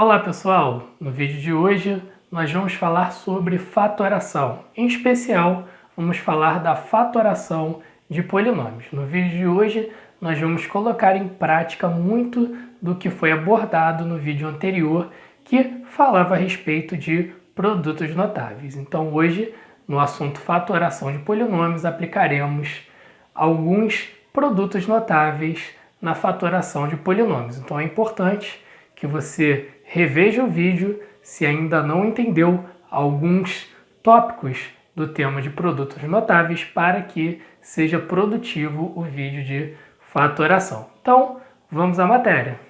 Olá pessoal, no vídeo de hoje nós vamos falar sobre fatoração. Em especial, vamos falar da fatoração de polinômios. No vídeo de hoje nós vamos colocar em prática muito do que foi abordado no vídeo anterior, que falava a respeito de produtos notáveis. Então hoje, no assunto fatoração de polinômios, aplicaremos alguns produtos notáveis na fatoração de polinômios. Então é importante que você reveja o vídeo se ainda não entendeu alguns tópicos do tema de produtos notáveis para que seja produtivo o vídeo de fatoração. Então, vamos à matéria.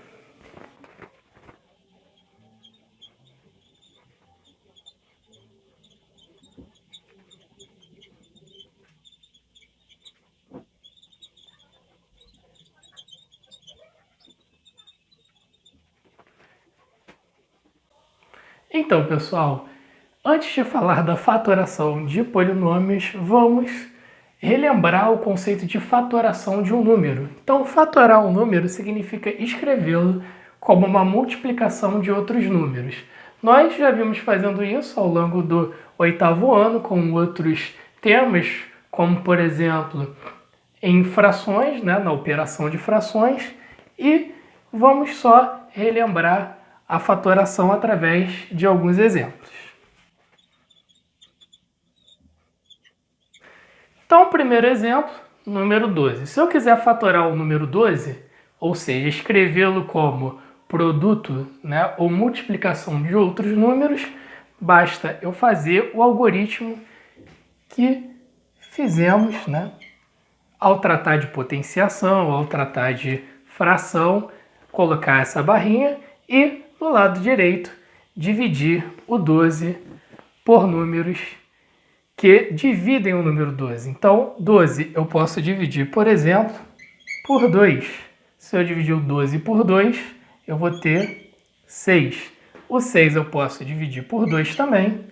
Então, pessoal, antes de falar da fatoração de polinômios, vamos relembrar o conceito de fatoração de um número. Então, fatorar um número significa escrevê-lo como uma multiplicação de outros números. Nós já vimos fazendo isso ao longo do 8º ano com outros temas, como, por exemplo, em frações, na operação de frações, e vamos só relembrar a fatoração através de alguns exemplos. Então, o primeiro exemplo, número 12. Se eu quiser fatorar o número 12, ou seja, escrevê-lo como produto, ou multiplicação de outros números, basta eu fazer o algoritmo que fizemos, ao tratar de potenciação, ao tratar de fração, colocar essa barrinha e, do lado direito, dividir o 12 por números que dividem o número 12. Então, 12 eu posso dividir, por exemplo, por 2. Se eu dividir o 12 por 2, eu vou ter 6. O 6 eu posso dividir por 2 também,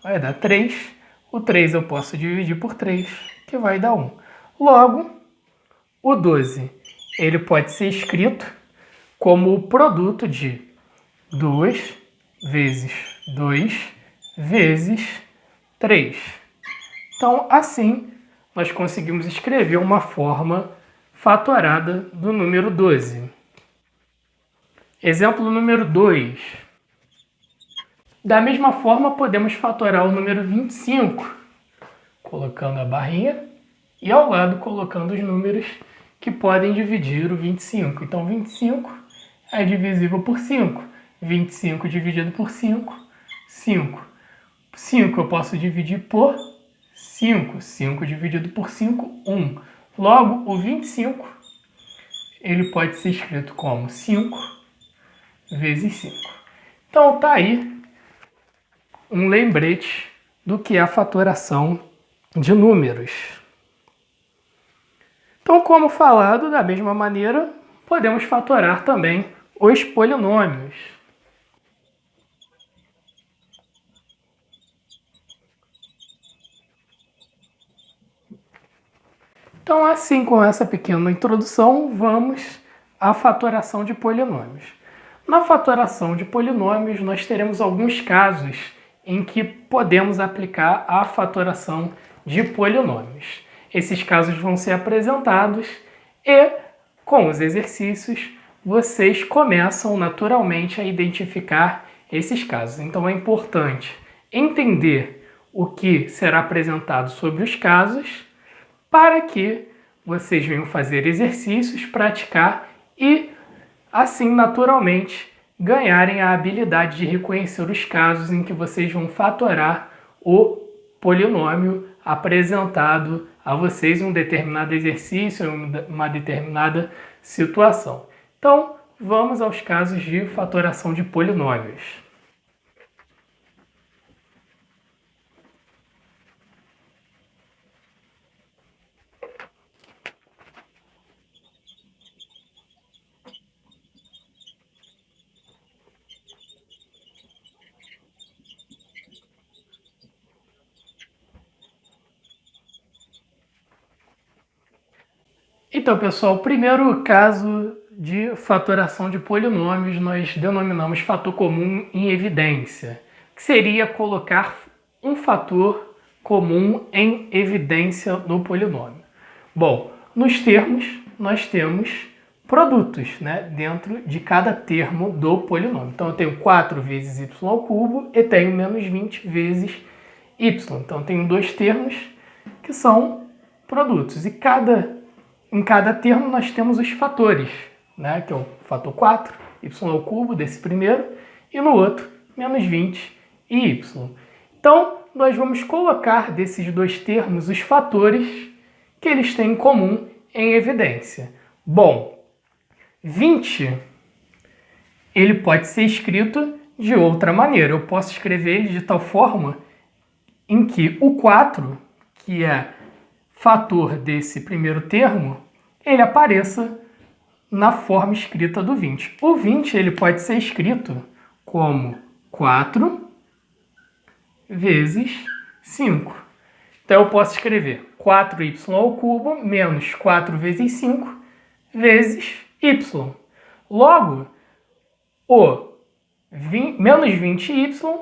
vai dar 3. O 3 eu posso dividir por 3, que vai dar 1. Logo, o 12 ele pode ser escrito como o produto de 2 vezes 2 vezes 3. Então, assim, nós conseguimos escrever uma forma fatorada do número 12. Exemplo número 2. Da mesma forma, podemos fatorar o número 25, colocando a barrinha e ao lado colocando os números que podem dividir o 25. Então, 25 é divisível por 5. 25 dividido por 5, 5. 5 eu posso dividir por 5. 5 dividido por 5, 1. Logo, o 25 ele pode ser escrito como 5 vezes 5. Então, tá aí um lembrete do que é a fatoração de números. Então, como falado, da mesma maneira, podemos fatorar também os polinômios. Então, assim, com essa pequena introdução, vamos à fatoração de polinômios. Na fatoração de polinômios, nós teremos alguns casos em que podemos aplicar a fatoração de polinômios. Esses casos vão ser apresentados e, com os exercícios, vocês começam naturalmente a identificar esses casos. Então, é importante entender o que será apresentado sobre os casos para que vocês venham fazer exercícios, praticar e, assim, naturalmente, ganharem a habilidade de reconhecer os casos em que vocês vão fatorar o polinômio apresentado a vocês em um determinado exercício, em uma determinada situação. Então, vamos aos casos de fatoração de polinômios. Então, pessoal, o primeiro caso de fatoração de polinômios nós denominamos fator comum em evidência, que seria colocar um fator comum em evidência no polinômio. Bom, nos termos nós temos produtos, né, dentro de cada termo do polinômio. Então eu tenho 4 vezes y ao cubo e tenho menos 20 vezes y. Então eu tenho dois termos que são produtos. E em cada termo nós temos os fatores, né, que é o fator 4, y ao cubo desse primeiro, e no outro, menos 20 e y. Então, nós vamos colocar desses dois termos os fatores que eles têm em comum em evidência. Bom, 20, ele pode ser escrito de outra maneira. Eu posso escrever ele de tal forma em que o 4, que é fator desse primeiro termo, ele apareça na forma escrita do 20. O 20 ele pode ser escrito como 4 vezes 5. Então eu posso escrever 4y ao cubo menos 4 vezes 5 vezes y. Logo, o menos 20y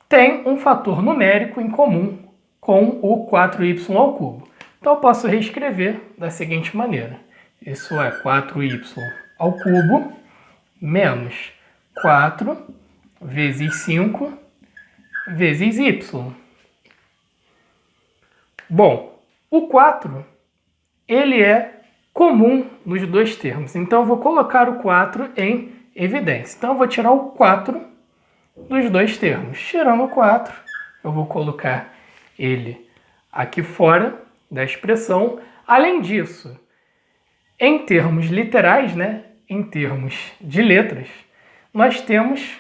tem um fator numérico em comum com o 4y ao cubo. Então eu posso reescrever da seguinte maneira. Isso é 4y ao cubo menos 4 vezes 5 vezes y. Bom, o 4, ele é comum nos dois termos. Então eu vou colocar o 4 em evidência. Então eu vou tirar o 4 dos dois termos. Tirando o 4, eu vou colocar ele aqui fora da expressão. Além disso, em termos literais, né, em termos de letras, nós temos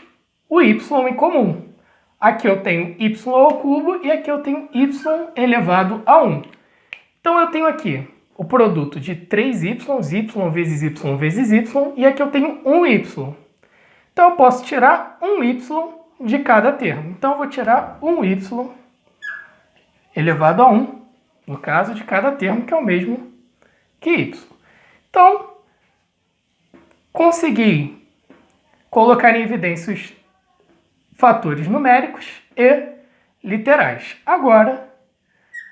o y em comum. Aqui eu tenho y ao cubo e aqui eu tenho y elevado a 1. Então eu tenho aqui o produto de 3y, y vezes y vezes y, e aqui eu tenho 1y. Então eu posso tirar 1y de cada termo. Então eu vou tirar 1y elevado a 1, no caso de cada termo, que é o mesmo que y. Então, consegui colocar em evidência os fatores numéricos e literais. Agora,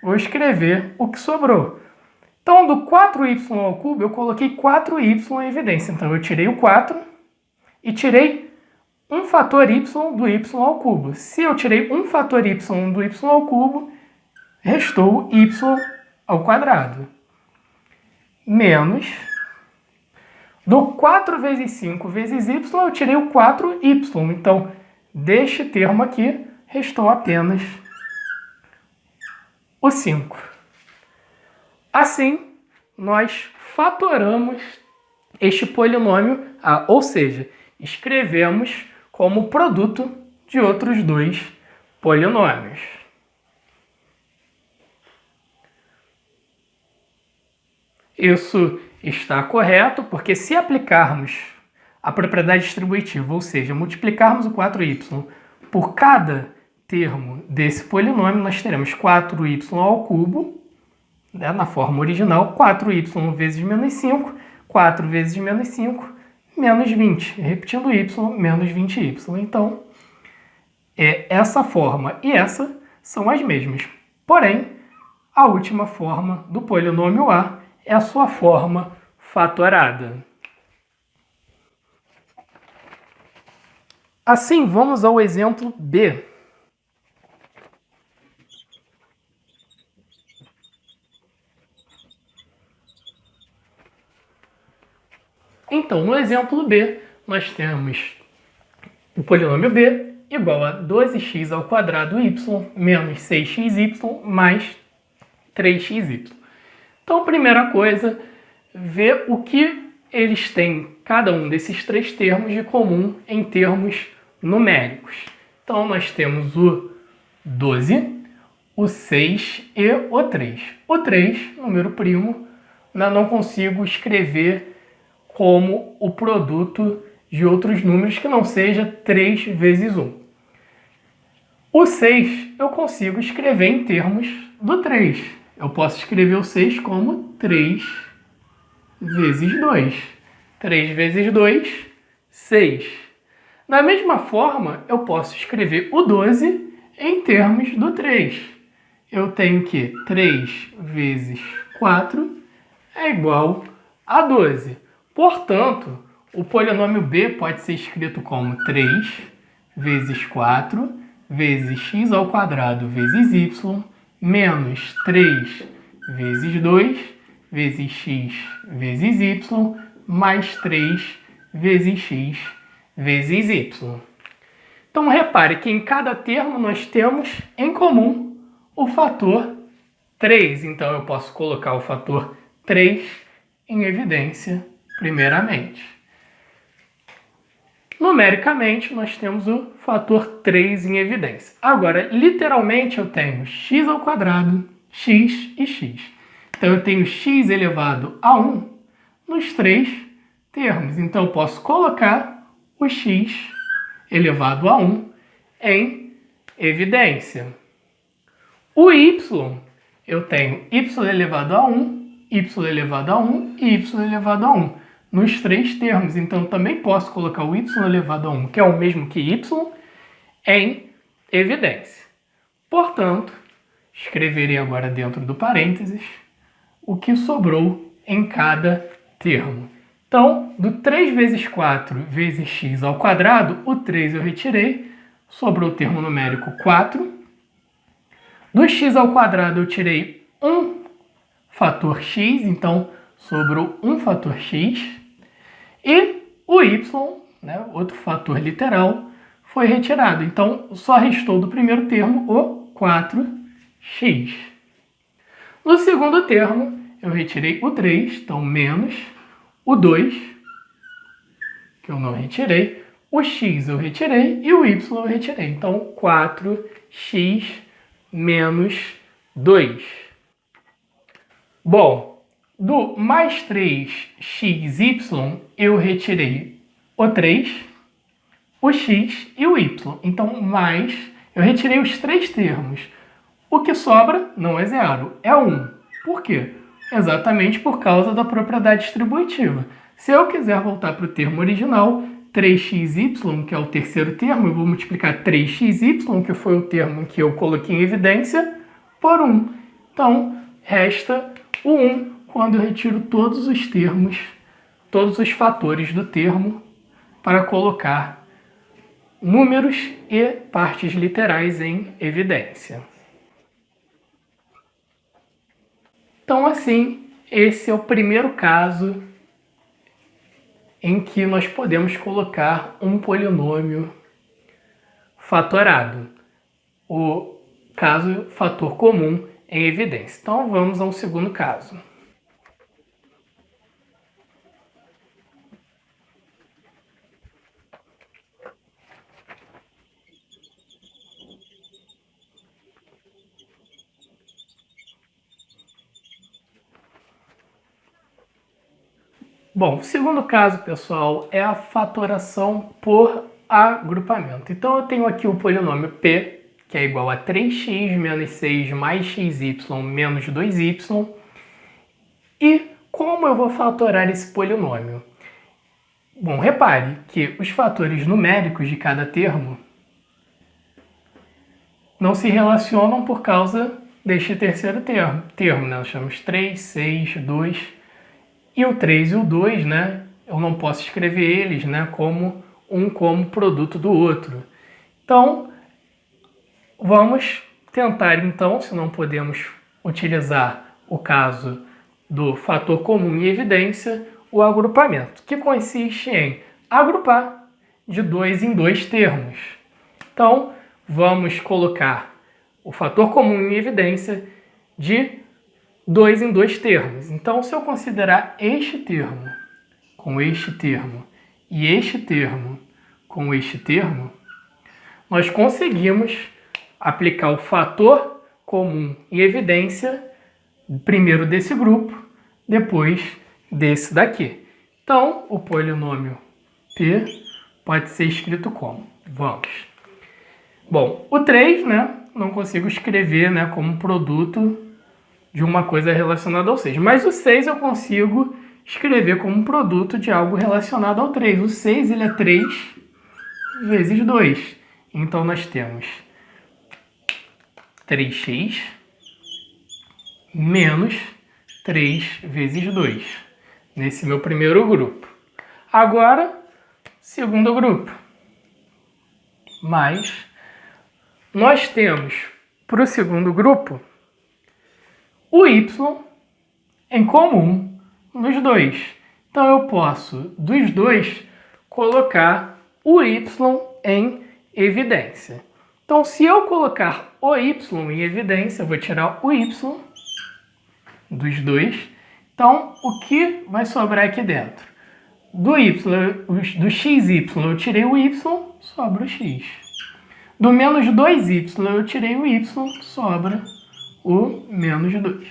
vou escrever o que sobrou. Então, do 4y ao cubo, eu coloquei 4y em evidência. Então, eu tirei o 4 e tirei um fator y do y ao cubo. Se eu tirei um fator y do y ao cubo, restou y ao quadrado. Menos, do 4 vezes 5 vezes y, eu tirei o 4y. Então, deste termo aqui, restou apenas o 5. Assim, nós fatoramos este polinômio, ou seja, escrevemos como produto de outros dois polinômios. Isso está correto, porque se aplicarmos a propriedade distributiva, ou seja, multiplicarmos o 4y por cada termo desse polinômio, nós teremos 4y ao cubo, né, na forma original, 4y vezes menos 5, 4 vezes menos 5, menos 20. Repetindo y, menos 20y. Então, essa forma e essa são as mesmas. Porém, a última forma do polinômio A é a sua forma fatorada. Assim, vamos ao exemplo B. Então, no exemplo B, nós temos o polinômio B igual a 12x ao quadrado y menos 6xy mais 3xy. Então, a primeira coisa, ver o que eles têm, cada um desses três termos, de comum em termos numéricos. Então, nós temos o 12, o 6 e o 3. O 3, número primo, eu não consigo escrever como o produto de outros números que não seja 3 vezes 1. O 6 eu consigo escrever em termos do 3. Eu posso escrever o 6 como 3 vezes 2. 3 vezes 2, 6. Da mesma forma, eu posso escrever o 12 em termos do 3. Eu tenho que 3 vezes 4 é igual a 12. Portanto, o polinômio b pode ser escrito como 3 vezes 4 vezes x ao quadrado vezes y menos 3 vezes 2 vezes x vezes y mais 3 vezes x vezes y. Então, repare que em cada termo nós temos em comum o fator 3. Então, eu posso colocar o fator 3 em evidência primeiramente. Numericamente, nós temos o fator 3 em evidência. Agora, literalmente, eu tenho x ao quadrado, x e x. Então, eu tenho x elevado a 1 nos 3 termos. Então, eu posso colocar o x elevado a 1 em evidência. O y, eu tenho y elevado a 1, y elevado a 1 e y elevado a 1 nos 3 termos. Então, também posso colocar o y elevado a 1, que é o mesmo que y, em evidência. Portanto, escreverei agora dentro do parênteses o que sobrou em cada termo. Então, do 3 vezes 4 vezes x ao quadrado, o 3 eu retirei, sobrou o termo numérico 4. Do x ao quadrado eu tirei um fator x, então sobrou um fator x. E o y, né, outro fator literal, foi retirado. Então, só restou do primeiro termo o 4x. No segundo termo, eu retirei o 3, então menos o 2, que eu não retirei, o x eu retirei e o y eu retirei. Então, 4x menos 2. Bom, do mais 3xy, eu retirei o 3, o x e o y. Então, mais, eu retirei os 3 termos. O que sobra não é 0, é 1. Por quê? Exatamente por causa da propriedade distributiva. Se eu quiser voltar para o termo original, 3xy, que é o terceiro termo, eu vou multiplicar 3xy, que foi o termo que eu coloquei em evidência, por 1. Então, resta o 1 quando eu retiro todos os termos, todos os fatores do termo, para colocar números e partes literais em evidência. Então, assim, esse é o primeiro caso em que nós podemos colocar um polinômio fatorado. O caso fator comum em evidência. Então, vamos a um segundo caso. Bom, o segundo caso, pessoal, é a fatoração por agrupamento. Então, eu tenho aqui o polinômio P, que é igual a 3x menos 6 mais xy menos 2y. E como eu vou fatorar esse polinômio? Bom, repare que os fatores numéricos de cada termo não se relacionam por causa deste terceiro termo, né? Nós chamamos 3, 6, 2... E o 3 e o 2, né, eu não posso escrever eles, né, como um como produto do outro. Então, vamos tentar, então, se não podemos utilizar o caso do fator comum em evidência, o agrupamento, que consiste em agrupar de 2 em 2 termos. Então, vamos colocar o fator comum em evidência de 2 em 2 termos. Então, se eu considerar este termo com este termo e este termo com este termo, nós conseguimos aplicar o fator comum em evidência primeiro desse grupo, depois desse daqui. Então, o polinômio P pode ser escrito como? Vamos. Bom, o 3, né, não consigo escrever, né, como produto de uma coisa relacionada ao 6. Mas o 6 eu consigo escrever como um produto de algo relacionado ao 3. O 6 ele é 3 vezes 2. Então, nós temos 3x menos 3 vezes 2, nesse meu primeiro grupo. Agora, segundo grupo. Mas nós temos, para o segundo grupo, o y em comum nos dois. Então, eu posso, dos dois, colocar o y em evidência. Então, se eu colocar o y em evidência, eu vou tirar o y dos dois. Então, o que vai sobrar aqui dentro? Do xy eu tirei o y, sobra o x. Do menos 2y eu tirei o y, sobra o menos 2.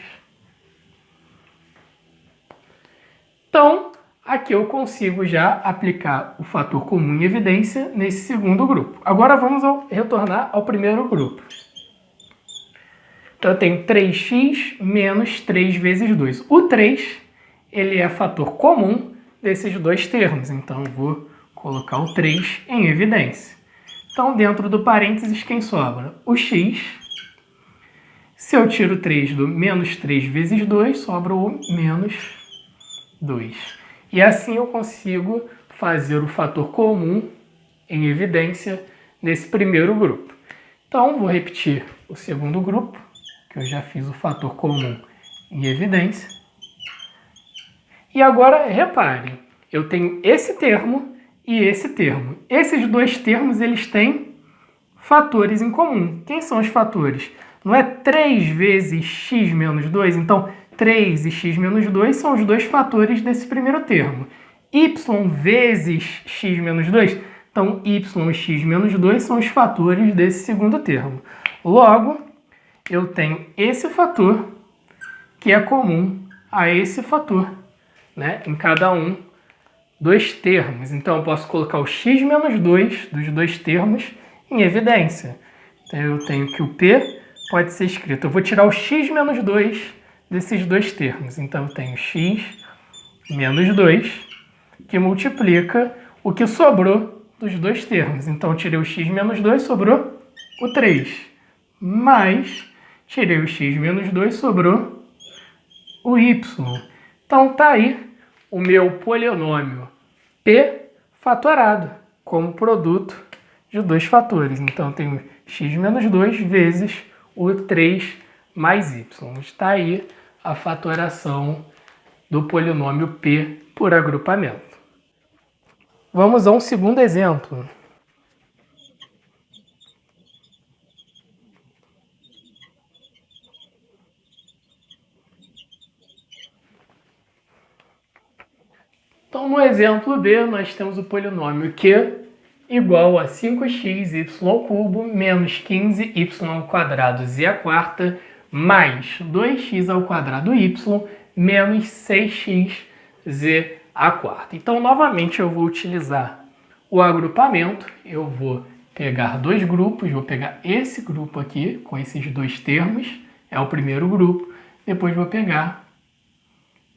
Então, aqui eu consigo já aplicar o fator comum em evidência nesse segundo grupo. Agora vamos retornar ao primeiro grupo. Então, eu tenho 3x menos 3 vezes 2. O 3, ele é fator comum desses dois termos. Então, eu vou colocar o 3 em evidência. Então, dentro do parênteses, quem sobra? O x. Se eu tiro 3 do menos 3 vezes 2, sobra o menos 2. E assim eu consigo fazer o fator comum em evidência nesse primeiro grupo. Então, vou repetir o segundo grupo, que eu já fiz o fator comum em evidência. E agora, reparem, eu tenho esse termo e esse termo. Esses dois termos, eles têm fatores em comum. Quem são os fatores? Não é 3 vezes x menos 2? Então, 3 e x menos 2 são os dois fatores desse primeiro termo. Y vezes x menos 2, então y e x menos 2 são os fatores desse segundo termo. Logo, eu tenho esse fator que é comum a esse fator, né? Em cada um dos termos. Então, eu posso colocar o x menos 2 dos dois termos em evidência. Então, eu tenho que o P pode ser escrito. Eu vou tirar o x menos 2 desses dois termos. Então, eu tenho x menos 2, que multiplica o que sobrou dos dois termos. Então, eu tirei o x menos 2, sobrou o 3. Mais, tirei o x menos 2, sobrou o y. Então, tá aí o meu polinômio P fatorado, como produto de dois fatores. Então, eu tenho x menos 2 vezes o 3 mais y. Está aí a fatoração do polinômio P por agrupamento. Vamos a um segundo exemplo. Então, no exemplo B, nós temos o polinômio Q igual a 5xy³ menos 15y² z² mais 2x² menos 6xz². Então, novamente, eu vou utilizar o agrupamento. Eu vou pegar dois grupos, vou pegar esse grupo aqui, com esses dois termos, é o primeiro grupo. Depois vou pegar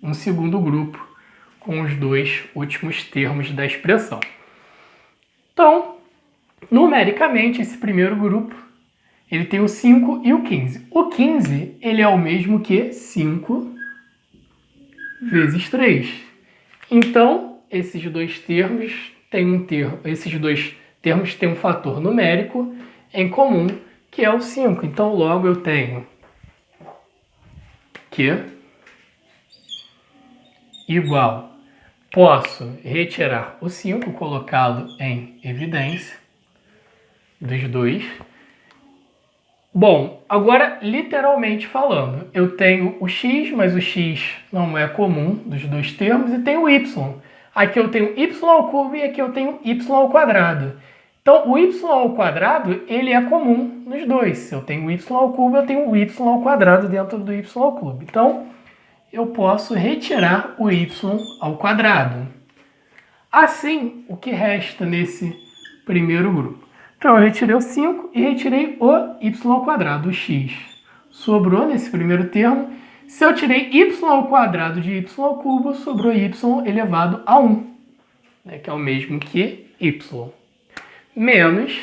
um segundo grupo, com os dois últimos termos da expressão. Então, numericamente, esse primeiro grupo, ele tem o 5 e o 15. O 15, ele é o mesmo que 5 vezes 3. Então, esses dois termos têm um fator numérico em comum, que é o 5. Então, logo eu tenho que igual, posso retirar o 5, colocá-lo em evidência dos dois. Bom, agora, literalmente falando, eu tenho o x, mas o x não é comum dos dois termos, e tenho o y. Aqui eu tenho y² e aqui eu tenho y². Então, o y², ele é comum nos dois. Se eu tenho y³, eu tenho o y² dentro do y³. Então, eu posso retirar o y². Assim, o que resta nesse primeiro grupo? Então, eu retirei o 5 e retirei o y². O x sobrou nesse primeiro termo. Se eu tirei y ao quadrado de y ao cubo, sobrou y elevado a 1, né, que é o mesmo que y. Menos,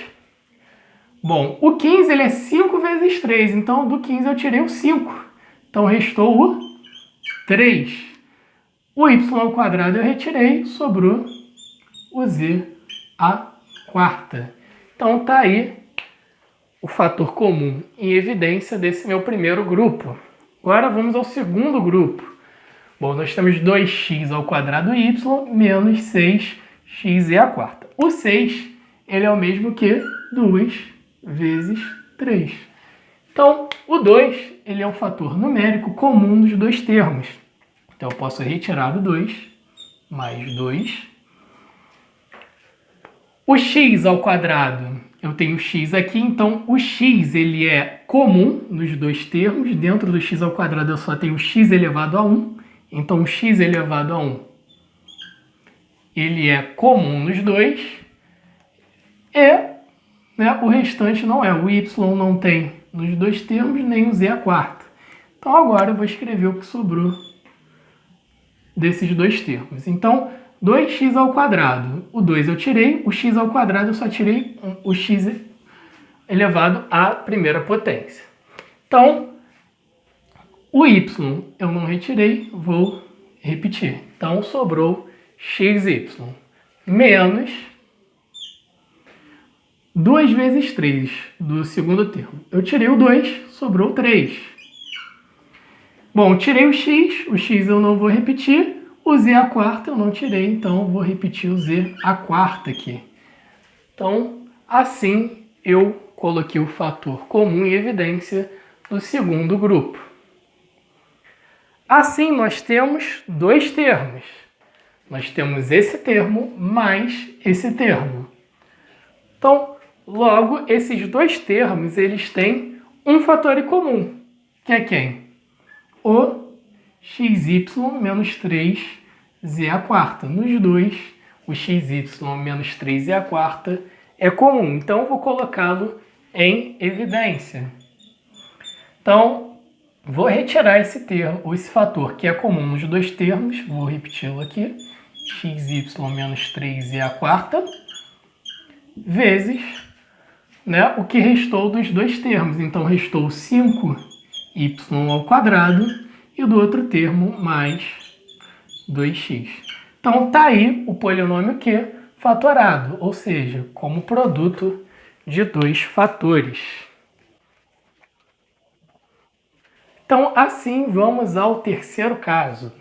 bom, o 15 ele é 5 vezes 3, então do 15 eu tirei o 5. Então restou o 3. O y ao quadrado eu retirei, sobrou o z à quarta. Então tá aí o fator comum em evidência desse meu primeiro grupo. Agora vamos ao segundo grupo. Bom, nós temos 2x ao quadrado y menos 6x à quarta. O 6 ele é o mesmo que 2 vezes 3. Então, o 2 ele é o fator numérico comum dos dois termos. Então, eu posso retirar o 2 mais 2. O x ao quadrado, eu tenho x aqui, então o x ele é comum nos dois termos. Dentro do x ao quadrado eu só tenho x elevado a 1. Então, o x elevado a 1 ele é comum nos dois. E, né, o restante não é. O y não tem nos dois termos, nem o z à quarta. Então, agora eu vou escrever o que sobrou desses dois termos. Então, 2x ao quadrado, o 2 eu tirei, o x ao quadrado eu só tirei o x elevado à primeira potência. Então, o y eu não retirei, vou repetir. Então, sobrou xy menos 2 vezes 3 do segundo termo. Eu tirei o 2, sobrou 3. Bom, tirei o x eu não vou repetir. O z à quarta eu não tirei, então eu vou repetir o z à quarta aqui. Então, assim eu coloquei o fator comum em evidência do segundo grupo. Assim, nós temos dois termos. Nós temos esse termo mais esse termo. Então, logo, esses dois termos, eles têm um fator em comum, que é quem? O xy menos 3z à quarta. Nos dois, o xy menos 3z à quarta é comum. Então, eu vou colocá-lo em evidência. Então, vou retirar esse termo, esse fator que é comum nos dois termos. Vou repeti-lo aqui. Xy menos 3z à quarta vezes, né, o que restou dos dois termos. Então, restou 5y ao quadrado e do outro termo mais 2x. Então, tá aí o polinômio Q fatorado, ou seja, como produto de dois fatores. Então, assim, vamos ao terceiro caso.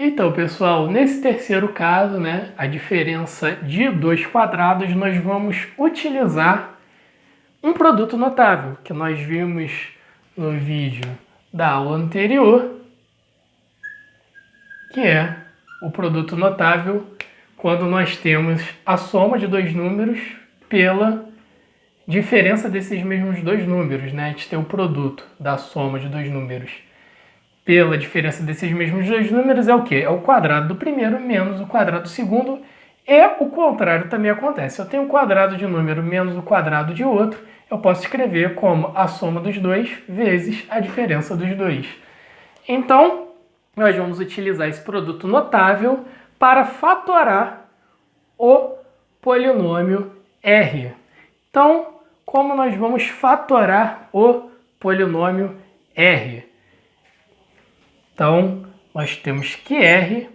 Então, pessoal, nesse terceiro caso, né, a diferença de dois quadrados, nós vamos utilizar um produto notável, que nós vimos no vídeo da aula anterior, que é o produto notável quando nós temos a soma de dois números pela diferença desses mesmos dois números, né? A gente tem o produto da soma de dois números pela diferença desses mesmos dois números é o quê? É o quadrado do primeiro menos o quadrado do segundo. E o contrário também acontece. Se eu tenho um quadrado de um número menos o quadrado de outro, eu posso escrever como a soma dos dois vezes a diferença dos dois. Então, nós vamos utilizar esse produto notável para fatorar o polinômio R. Então, como nós vamos fatorar o polinômio R? Então, nós temos que R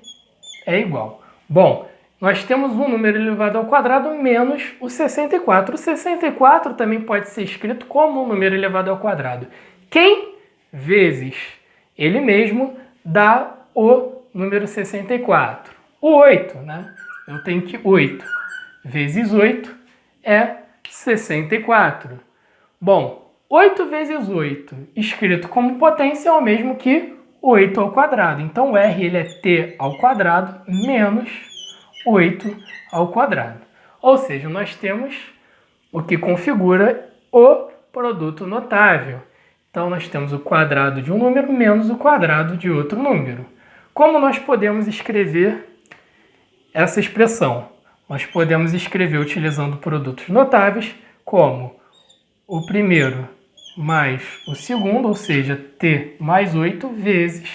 é igual. Bom, nós temos um número elevado ao quadrado menos o 64. O 64 também pode ser escrito como um número elevado ao quadrado. Quem vezes ele mesmo dá o número 64? O 8, né? Eu tenho que 8 vezes 8 é 64. Bom, 8 vezes 8 escrito como potência é o mesmo que 8 ao quadrado. Então, o R ele é t ao quadrado menos 8 ao quadrado. Ou seja, nós temos o que configura o produto notável. Então, nós temos o quadrado de um número menos o quadrado de outro número. Como nós podemos escrever essa expressão? Nós podemos escrever utilizando produtos notáveis como o primeiro mais o segundo, ou seja, t mais 8 vezes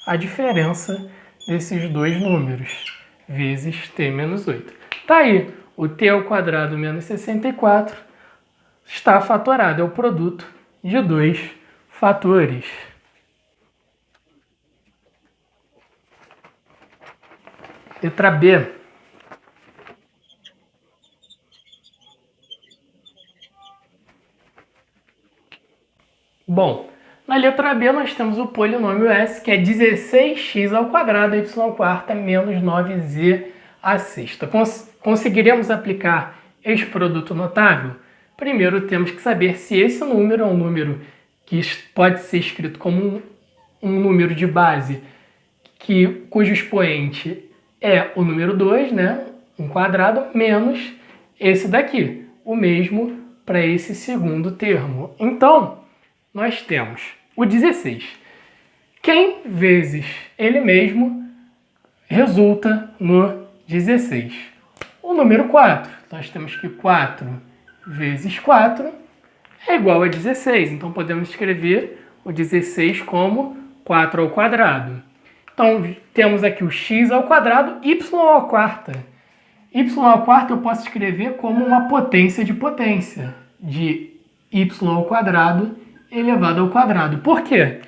a diferença desses dois números, vezes t menos 8. Tá aí, o t ao quadrado menos 64 está fatorado, é o produto de dois fatores. Letra B. Bom, na letra B nós temos o polinômio S, que é 16x ao quadrado, y quarta, menos 9z à sexta. Conseguiremos aplicar este produto notável? Primeiro temos que saber se esse número é um número que pode ser escrito como um número de base cujo expoente é o número 2, né? Um quadrado, menos esse daqui, o mesmo para esse segundo termo. Então, nós temos o 16. Quem vezes ele mesmo resulta no 16? O número 4. Nós temos que 4 vezes 4 é igual a 16. Então, podemos escrever o 16 como 4 ao quadrado. Então, temos aqui o x ao quadrado, y ao quarta. Y ao quarta eu posso escrever como uma potência de potência, de y ao quadrado elevado ao quadrado. Por quê?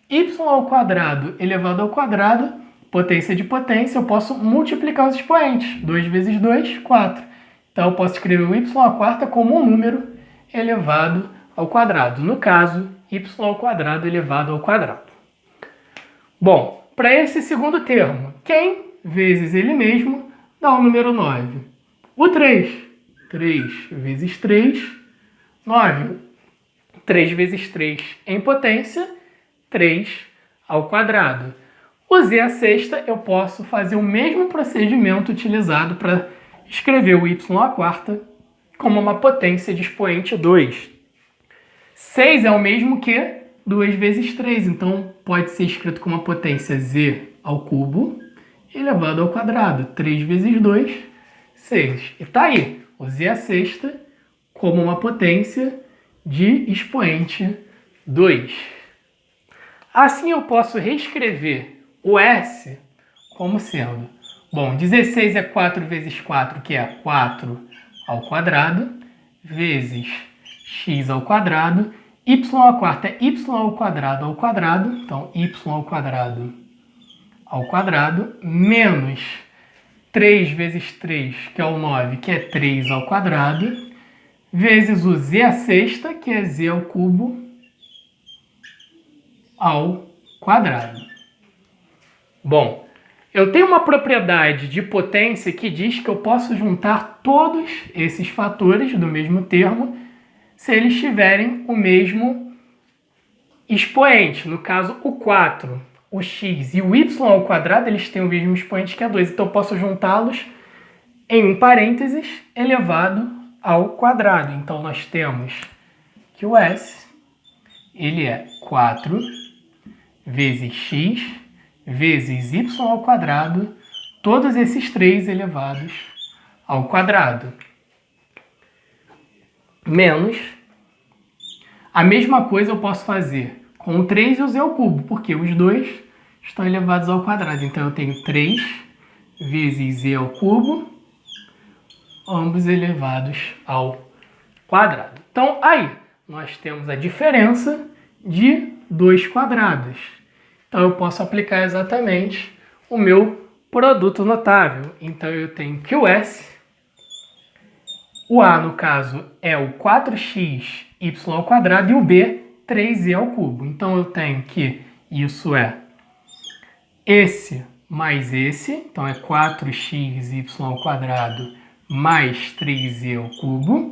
Y ao quadrado elevado ao quadrado, potência de potência, eu posso multiplicar os expoentes. 2 vezes 2, 4. Então, eu posso escrever o y à quarta como um número elevado ao quadrado. No caso, y ao quadrado elevado ao quadrado. Bom, para esse segundo termo, quem vezes ele mesmo dá o número 9? O 3. 3 vezes 3, 9. 3 vezes 3 em potência, 3 ao quadrado. O z à sexta, eu posso fazer o mesmo procedimento utilizado para escrever o y à quarta como uma potência de expoente 2. 6 é o mesmo que 2 vezes 3, então pode ser escrito como uma potência z ao cubo elevado ao quadrado. 3 vezes 2, 6. E tá aí, o z à sexta como uma potência de expoente 2. Assim eu posso reescrever o S como sendo, bom, 16 é 4 vezes 4, que é 4 ao quadrado, vezes x ao quadrado, y à quarta é y ao quadrado, então y ao quadrado, menos 3 vezes 3, que é o 9, que é 3 ao quadrado, vezes o z à sexta, que é z ao cubo, ao quadrado. Bom, eu tenho uma propriedade de potência que diz que eu posso juntar todos esses fatores do mesmo termo se eles tiverem o mesmo expoente. No caso, o 4, o x e o y ao quadrado, eles têm o mesmo expoente que é 2. Então, eu posso juntá-los em um parênteses elevado ao quadrado. Então, nós temos que o S ele é 4 vezes x vezes y ao quadrado, todos esses 3 elevados ao quadrado. Menos, a mesma coisa eu posso fazer com o 3 e o z ao cubo, porque os dois estão elevados ao quadrado. Então, eu tenho 3 vezes z ao cubo, ambos elevados ao quadrado. Então, aí, nós temos a diferença de dois quadrados. Então, eu posso aplicar exatamente o meu produto notável. Então, eu tenho que o S, o A, no caso, é o 4x y ao quadrado e o B, 3z ao cubo. Então, eu tenho que isso é esse mais esse, então é 4xy ao quadrado mais 3z ao cubo,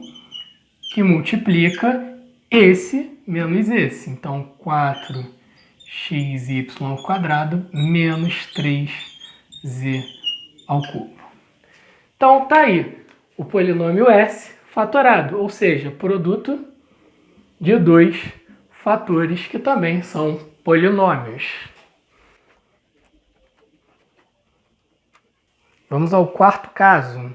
que multiplica esse menos esse. Então, 4xy ao quadrado menos 3z ao cubo. Então, tá aí. o polinômio S fatorado, ou seja, produto de dois fatores que também são polinômios. Vamos ao quarto caso.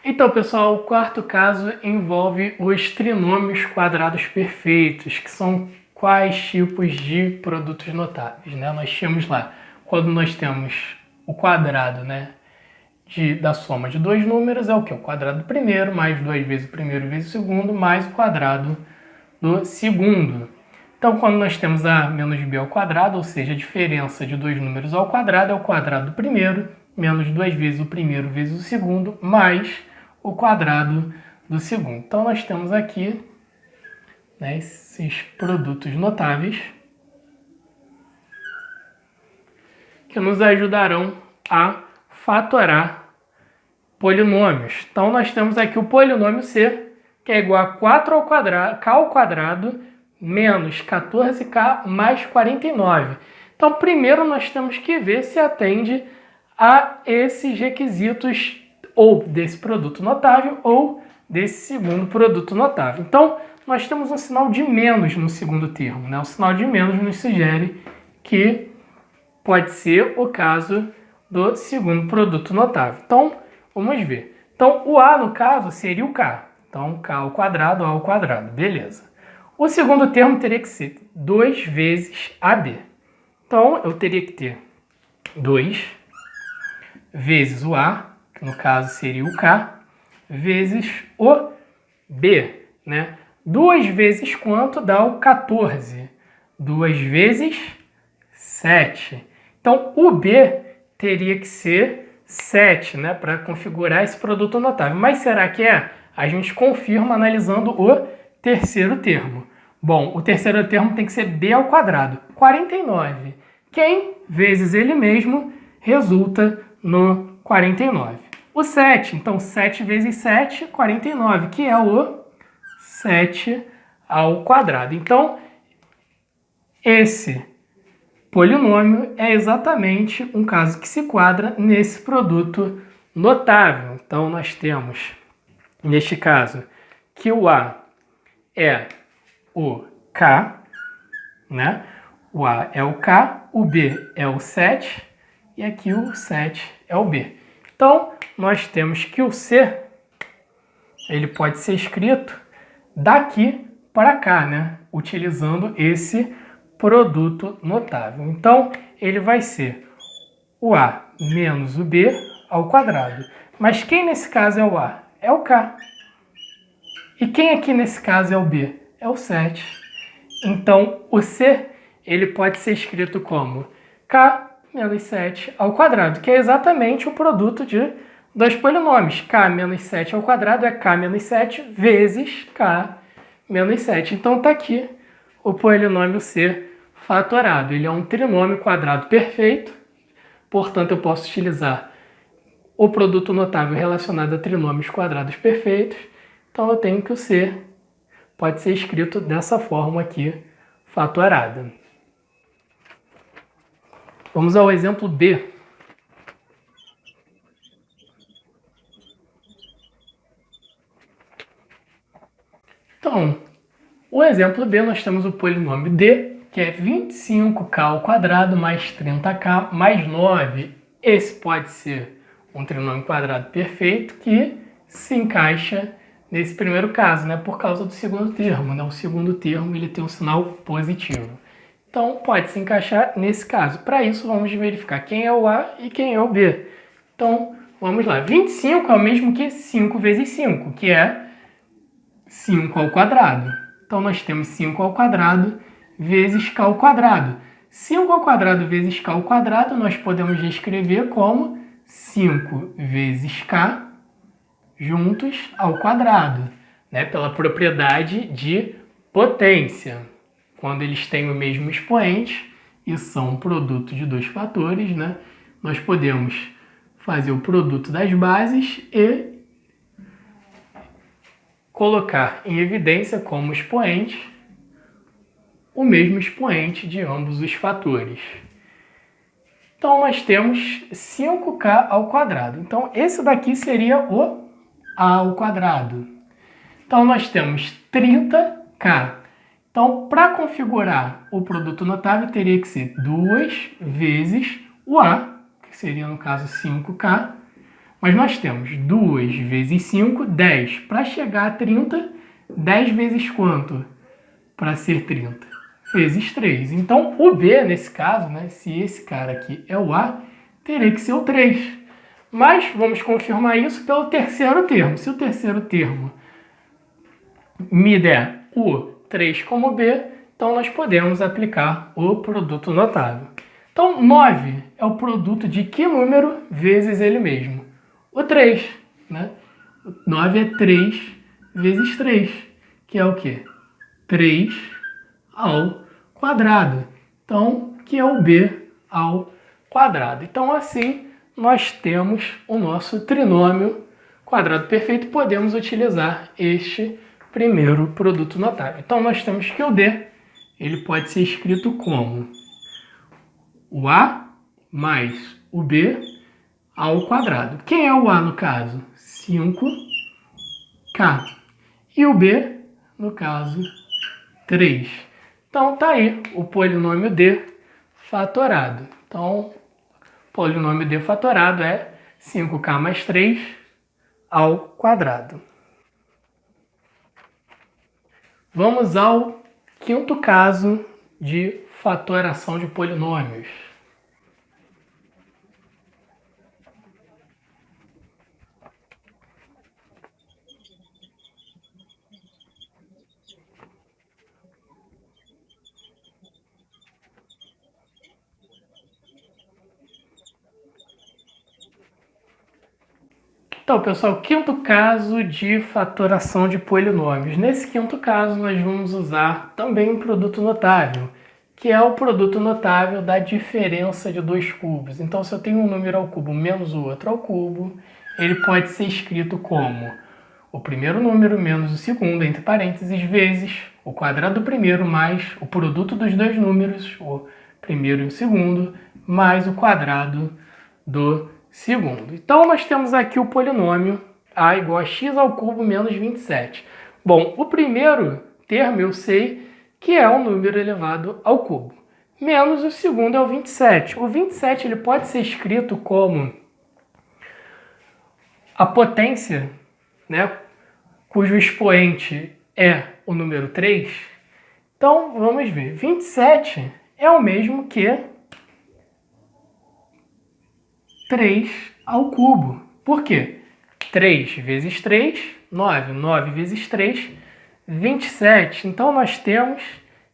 Então, pessoal, o quarto caso envolve os trinômios quadrados perfeitos, que são quais tipos de produtos notáveis, né? Nós tínhamos lá, quando nós temos o quadrado, né, da soma de dois números, é o que? O quadrado do primeiro, mais duas vezes o primeiro vezes o segundo, mais o quadrado do segundo. Então, quando nós temos a menos b ao quadrado, ou seja, a diferença de dois números ao quadrado é o quadrado do primeiro, menos duas vezes o primeiro vezes o segundo, mais o quadrado do segundo. Então, nós temos aqui, né, esses produtos notáveis que nos ajudarão a fatorar polinômios. Então, nós temos aqui o polinômio C, que é igual a 4 ao quadrado, k ao quadrado menos 14k mais 49. Então, primeiro nós temos que ver se atende a esses requisitos ou desse produto notável ou desse segundo produto notável. Então, nós temos um sinal de menos no segundo termo, né? O sinal de menos nos sugere que pode ser o caso do segundo produto notável. Então, vamos ver. Então, o A, no caso, seria o K. Então, K ao quadrado, A ao quadrado. Beleza. O segundo termo teria que ser 2 vezes AB. Então, eu teria que ter 2 vezes o A, que no caso seria o K, vezes o B, né? 2 vezes quanto dá o 14? 2 vezes 7. Então, o B teria que ser 7, né? Para configurar esse produto notável. Mas será que é? A gente confirma analisando o terceiro termo. Bom, o terceiro termo tem que ser B ao quadrado. 49. Quem vezes ele mesmo resulta no 49. O 7, então 7 vezes 7, 49, que é o 7 ao quadrado. Então, esse polinômio é exatamente um caso que se quadra nesse produto notável. Então, nós temos, neste caso, que o A é o K, né? O A é o K, o B é o 7 e aqui o 7 é o B. Então, nós temos que o C, ele pode ser escrito daqui para cá, né? Utilizando esse produto notável. Então, ele vai ser o A menos o B ao quadrado. Mas quem nesse caso é o A? É o K. E quem aqui nesse caso é o B? É o 7. Então, o C, ele pode ser escrito como K menos 7 ao quadrado, que é exatamente o produto de dois polinômios. K menos 7 ao quadrado é K menos 7 vezes K menos 7. Então, está aqui o polinômio C fatorado. Ele é um trinômio quadrado perfeito, portanto, eu posso utilizar o produto notável relacionado a trinômios quadrados perfeitos. Então, eu tenho que o C pode ser escrito dessa forma aqui, fatorada. Vamos ao exemplo B. Então, o exemplo B, nós temos o polinômio D, que é 25k ao quadrado mais 30k mais 9. Esse pode ser um trinômio quadrado perfeito que se encaixa nesse primeiro caso, né, por causa do segundo termo. Né? O segundo termo ele tem um sinal positivo. Então, pode se encaixar nesse caso. Para isso, vamos verificar quem é o A e quem é o B. Então, vamos lá. 25 é o mesmo que 5 vezes 5, que é 5 ao quadrado. Então, nós temos 5 ao quadrado vezes k ao quadrado. 5 ao quadrado vezes k ao quadrado, nós podemos escrever como 5 vezes k juntos ao quadrado. né, pela propriedade de potência. Quando eles têm o mesmo expoente e são um produto de dois fatores, né, nós podemos fazer o produto das bases e colocar em evidência como expoente o mesmo expoente de ambos os fatores. Então, nós temos 5k ao quadrado. Então, esse daqui seria o a ao quadrado. Então, nós temos 30k. Então, para configurar o produto notável, teria que ser 2 vezes o a, que seria, no caso, 5k. Mas nós temos 2 vezes 5, 10. Para chegar a 30, 10 vezes quanto? Para ser 30? Vezes 3. Então, o B, nesse caso, né, se esse cara aqui é o A, teria que ser o 3. Mas vamos confirmar isso pelo terceiro termo. Se o terceiro termo me der o 3 como B, então nós podemos aplicar o produto notável. Então, 9 é o produto de que número vezes ele mesmo? O 3, né? 9 é 3 vezes 3, que é o quê? 3 ao quadrado. Então, que é o B ao quadrado. Então, assim, nós temos o nosso trinômio quadrado perfeito. Podemos utilizar este primeiro produto notável. Então, nós temos que o D, ele pode ser escrito como o A mais o B ao quadrado. Quem é o A no caso? 5k. E o B, no caso, 3. Então, tá aí o polinômio D fatorado. Então, o polinômio D fatorado é 5k mais 3 ao quadrado. Vamos ao quinto caso de fatoração de polinômios. Então, pessoal, quinto caso de fatoração de polinômios. Nesse quinto caso, nós vamos usar também um produto notável, que é o produto notável da diferença de dois cubos. Então, se eu tenho um número ao cubo menos o outro ao cubo, ele pode ser escrito como o primeiro número menos o segundo, entre parênteses, vezes o quadrado do primeiro mais o produto dos dois números, o primeiro e o segundo, mais o quadrado do segundo. Então, nós temos aqui o polinômio a igual a x ao cubo menos 27. Bom, o primeiro termo eu sei que é um número elevado ao cubo. Menos o segundo é o 27. O 27 ele pode ser escrito como a potência, né, cujo expoente é o número 3. Então, vamos ver. 27 é o mesmo que 3 ao cubo. Por quê? 3 vezes 3, 9. 9 vezes 3, 27. Então, nós temos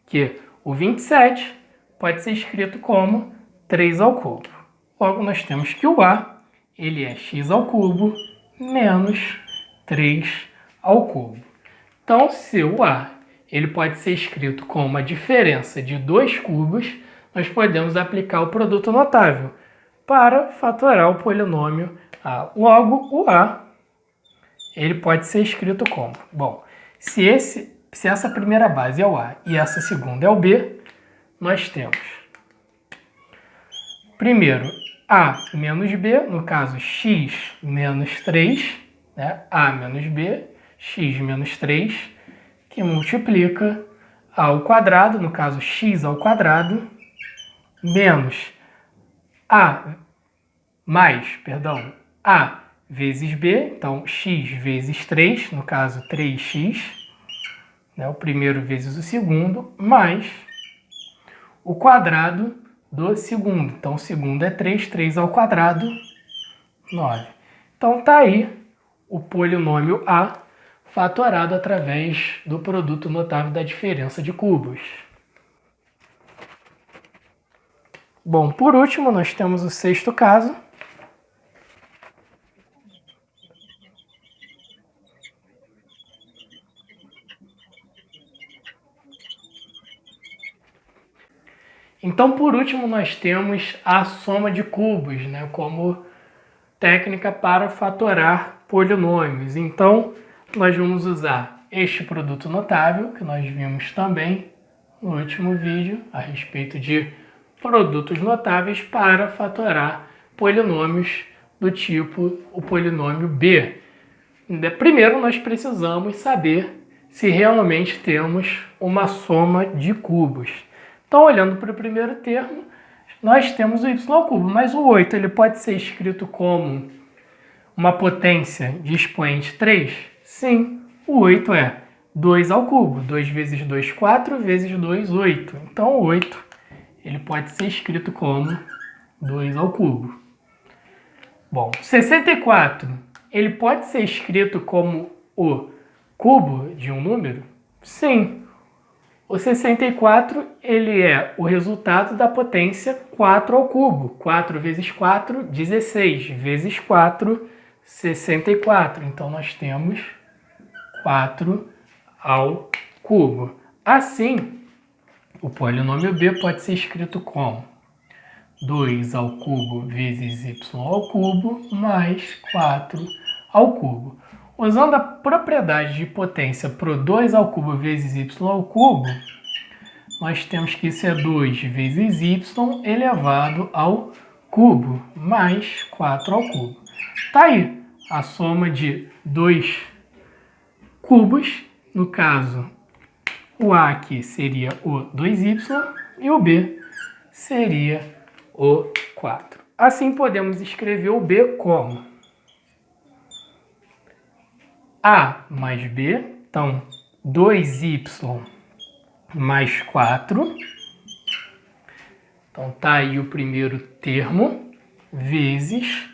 que o 27 pode ser escrito como 3 ao cubo. Logo, nós temos que o A ele é x ao cubo menos 3 ao cubo. Então, se o A ele pode ser escrito como a diferença de dois cubos, nós podemos aplicar o produto notável para fatorar o polinômio A. Logo, o A ele pode ser escrito como? Bom, se essa primeira base é o A e essa segunda é o B, nós temos primeiro A menos B, no caso x menos 3, né? A menos B, x menos 3, que multiplica A ao quadrado, no caso x ao quadrado, menos A vezes B, então x vezes 3, no caso 3x, né, o primeiro vezes o segundo, mais o quadrado do segundo. Então, o segundo é 3, 3 ao quadrado, 9. Então, tá aí o polinômio A fatorado através do produto notável da diferença de cubos. Bom, por último, nós temos o sexto caso. Então, por último, nós temos a soma de cubos, né, como técnica para fatorar polinômios. Então, nós vamos usar este produto notável, que nós vimos também no último vídeo, a respeito de produtos notáveis para fatorar polinômios do tipo o polinômio b. Primeiro, nós precisamos saber se realmente temos uma soma de cubos. Então, olhando para o primeiro termo, nós temos o y ao cubo, mas o 8 ele pode ser escrito como uma potência de expoente 3? Sim, o 8 é 2 ao cubo. 2 vezes 2, 4, vezes 2, 8. Então, o 8 ele pode ser escrito como 2 ao cubo. Bom, 64 ele pode ser escrito como o cubo de um número? Sim. O 64 ele é o resultado da potência 4 ao cubo. 4 vezes 4, 16. Vezes 4, 64. Então, nós temos 4 ao cubo. Assim, o polinômio b pode ser escrito como 2 ao cubo vezes y ao cubo mais 4 ao cubo. Usando a propriedade de potência para o 2 ao cubo vezes y ao cubo, nós temos que isso é 2 vezes y elevado ao cubo, mais 4 ao cubo. Tá aí a soma de 2 cubos, no caso, o A aqui seria o 2y e o B seria o 4. Assim, podemos escrever o B como A mais B, então 2y mais 4. Então, tá aí o primeiro termo, vezes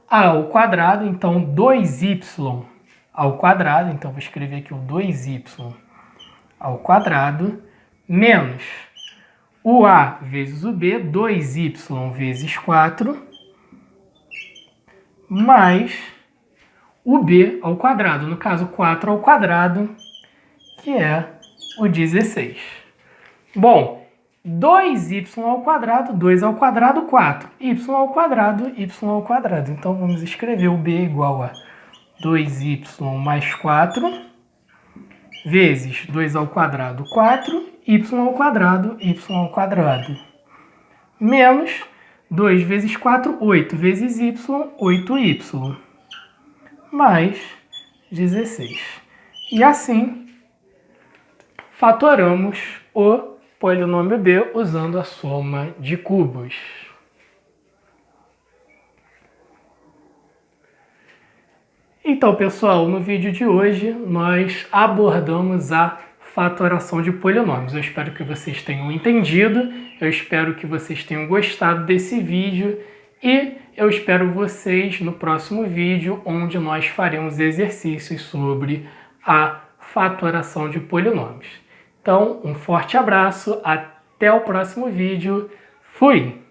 A ao quadrado, então 2y ao quadrado, então vou escrever aqui o 2y ao quadrado, menos o A vezes o B, 2y vezes 4, mais o B ao quadrado, no caso 4 ao quadrado, que é o 16. Bom, 2y ao quadrado, 2 ao quadrado, 4. Y ao quadrado, y ao quadrado. Então, vamos escrever o B igual a 2y mais 4, vezes 2 ao quadrado, 4, y ao quadrado, y ao quadrado. Menos 2 vezes 4, 8 vezes y, 8y. Mais 16. E assim, fatoramos o polinômio b usando a soma de cubos. Então, pessoal, no vídeo de hoje nós abordamos a fatoração de polinômios. Eu espero que vocês tenham entendido, eu espero que vocês tenham gostado desse vídeo e eu espero vocês no próximo vídeo, onde nós faremos exercícios sobre a fatoração de polinômios. Então, um forte abraço, até o próximo vídeo. Fui!